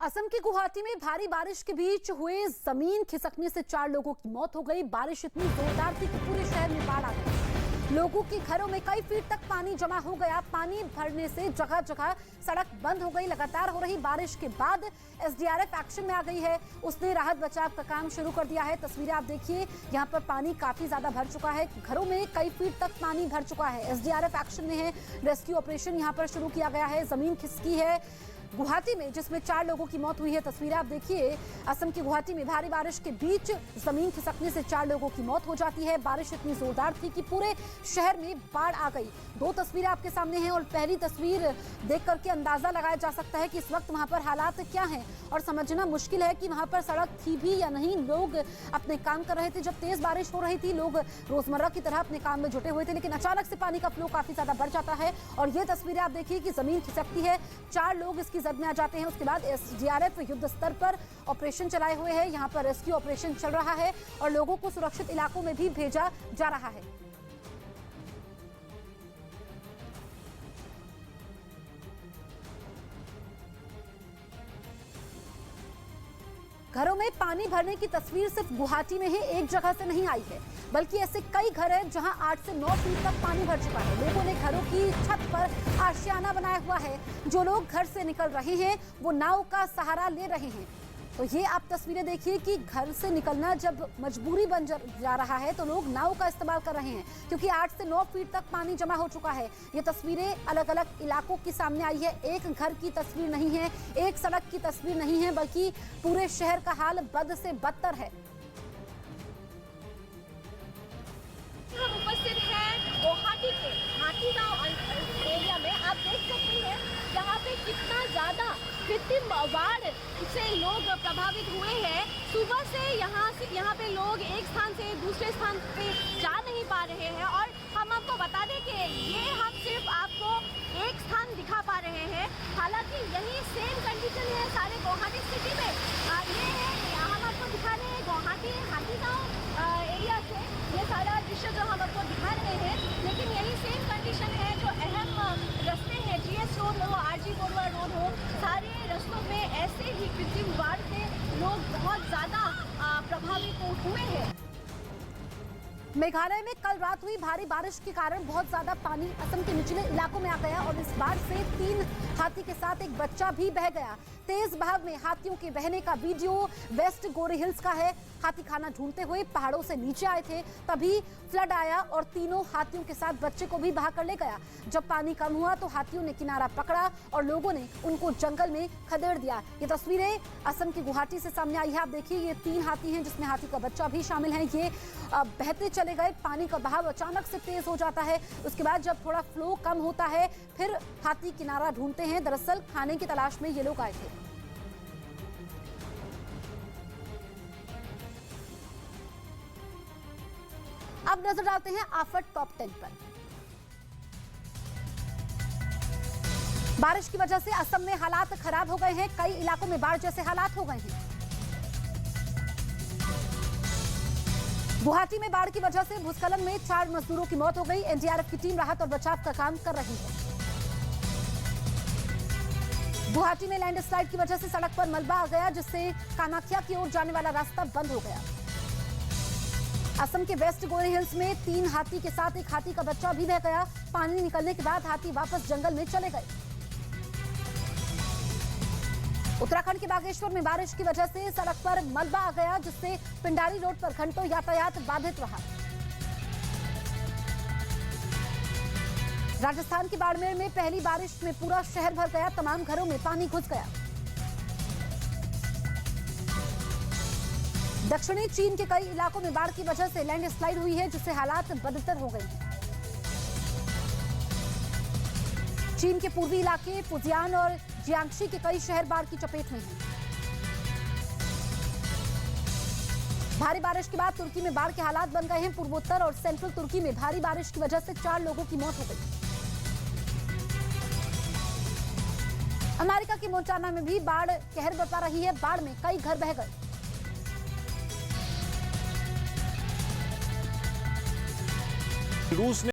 असम के गुवाहाटी में भारी बारिश के बीच हुए जमीन खिसकने से 4 लोगों की मौत हो गई। बारिश इतनी जोरदार थी कि पूरे शहर में बाढ़ आ गई। लोगों के घरों में कई फीट तक पानी जमा हो गया। पानी भरने से जगह जगह सड़क बंद हो गई। लगातार हो रही बारिश के बाद एसडीआरएफ एक्शन में आ गई है। उसने राहत बचाव का काम शुरू कर दिया है। तस्वीरें आप देखिए, यहाँ पर पानी काफी ज्यादा भर चुका है। घरों में कई फीट तक पानी भर चुका है। एसडीआरएफ एक्शन में है। रेस्क्यू ऑपरेशन यहाँ पर शुरू किया गया है। जमीन खिसकी है गुवाहाटी में, जिसमें 4 लोगों की मौत हुई है। तस्वीरें आप देखिए, असम की गुवाहाटी में भारी बारिश के बीच जमीन खिसकने से 4 लोगों की मौत हो जाती है। बारिश इतनी जोरदार थी कि पूरे शहर में बाढ़ आ गई। 2 तस्वीरें आपके सामने हैं और पहली तस्वीर देख करके अंदाजा लगाया जा सकता है कि इस वक्त वहां पर हालात क्या हैं और समझना मुश्किल है कि वहां पर सड़क थी भी या नहीं। लोग अपने काम कर रहे थे। जब तेज बारिश हो रही थी, लोग रोजमर्रा की तरह अपने काम में जुटे हुए थे, लेकिन अचानक से पानी का फ्लो काफी ज्यादा बढ़ जाता है और ये तस्वीरें आप देखिए कि जमीन खिसकती है। 4 लोग इसकी जद में आ जाते हैं। उसके बाद एसडीआरएफ युद्ध स्तर पर ऑपरेशन चलाए हुए हैं। यहाँ पर रेस्क्यू ऑपरेशन चल रहा है और लोगों को सुरक्षित इलाकों में भी भेजा जा रहा है। घरों में पानी भरने की तस्वीर सिर्फ गुवाहाटी में ही एक जगह से नहीं आई है, बल्कि ऐसे कई घर हैं जहां 8 से 9 फीट तक पानी भर चुका है। लोगों ने घरों की छत पर आशियाना बनाया हुआ है। जो लोग घर से निकल रहे हैं वो नाव का सहारा ले रहे हैं। तो ये आप तस्वीरें देखिए कि घर से निकलना जब मजबूरी बन जा रहा है तो लोग नाव का इस्तेमाल कर रहे हैं, क्योंकि 8 से 9 फीट तक पानी जमा हो चुका है। ये तस्वीरें अलग अलग इलाकों की सामने आई है। एक घर की तस्वीर नहीं है, एक सड़क की तस्वीर नहीं है, बल्कि पूरे शहर का हाल बद से बदतर है। हम उपस्थित हैं गुवाहाटी के हाथीगांव एरिया में। आप देख सकते हैं यहाँ पे कितना ज़्यादा कृत्रिम बाढ़ से लोग प्रभावित हुए हैं। सुबह से यहाँ पे लोग एक स्थान से दूसरे स्थान पे जा नहीं पा रहे हैं। और हम आपको बता दें कि ये हम सिर्फ आपको एक स्थान दिखा पा रहे हैं, हालांकि यही सेम कंडीशन है सारे गुवाहाटी सिटी में। ये है, हम आपको दिखा रहे हैं गुवाहाटी हाथीगांव एरिया से ये सारा दृश्य जो हम आपको दिखा रहे हैं। लेकिन यही सेम कंडीशन है, जो अहम रास्ते हैं, जीएस रोड हो, आरजी बोरवा रोड हो, सारे रास्तों में ऐसे ही कृत्रिम बाढ़ से लोग बहुत ज़्यादा प्रभावित हुए हैं। मेघालय में कल रात हुई भारी बारिश के कारण बहुत ज्यादा पानी असम के निचले इलाकों में आ गया और इस बाढ़ से 3 हाथी के साथ एक बच्चा भी बह गया। तेज बहाव में हाथियों के बहने का वीडियो वेस्ट गोरी हिल्स का है। हाथी खाना ढूंढते हुए पहाड़ों से नीचे आए थे, तभी फ्लड आया और तीनों हाथियों के साथ बच्चे को भी बहा कर ले गया। जब पानी कम हुआ तो हाथियों ने किनारा पकड़ा और लोगों ने उनको जंगल में खदेड़ दिया। ये तस्वीरें असम की गुवाहाटी से सामने आई है। आप देखिए, ये 3 हाथी हैं जिसमें हाथी का बच्चा भी शामिल है। ये बहते चले गए। पानी का बहाव अचानक से तेज हो जाता है। उसके बाद जब थोड़ा फ्लो कम होता है, फिर हाथी किनारा ढूंढते हैं। दरअसल खाने की तलाश में ये लोग आए थे। अब नजर डालते हैं आफत टॉप 10 पर। बारिश की वजह से असम में हालात खराब हो गए हैं। कई इलाकों में बाढ़ जैसे हालात हो गए हैं। गुवाहाटी में बाढ़ की वजह से भूस्खलन में 4 मजदूरों की मौत हो गई। एनडीआरएफ की टीम राहत और बचाव का काम कर रही है। गुवाहाटी में लैंडस्लाइड की वजह से सड़क पर मलबा आ गया, जिससे कामाख्या की ओर जाने वाला रास्ता बंद हो गया। असम के वेस्ट गोरी हिल्स में 3 हाथी के साथ एक हाथी का बच्चा भी बह गया। पानी निकलने के बाद हाथी वापस जंगल में चले गए। उत्तराखंड के बागेश्वर में बारिश की वजह से सड़क पर मलबा आ गया, जिससे पिंडारी रोड पर घंटों यातायात बाधित रहा। राजस्थान के बाड़मेर में पहली बारिश में पूरा शहर भर गया। तमाम घरों में पानी घुस गया। दक्षिणी चीन के कई इलाकों में बाढ़ की वजह से लैंडस्लाइड हुई है, जिससे हालात बदतर हो गए हैं। चीन के पूर्वी इलाके फुजियान और जियांगशी के कई शहर बाढ़ की चपेट में हैं। भारी बारिश के बाद तुर्की में बाढ़ के हालात बन गए हैं। पूर्वोत्तर और सेंट्रल तुर्की में भारी बारिश की वजह से 4 लोगों की मौत हो गई। अमेरिका के मोंटाना में भी बाढ़ कहर बरपा रही है। बाढ़ में कई घर बह गए। रूस ने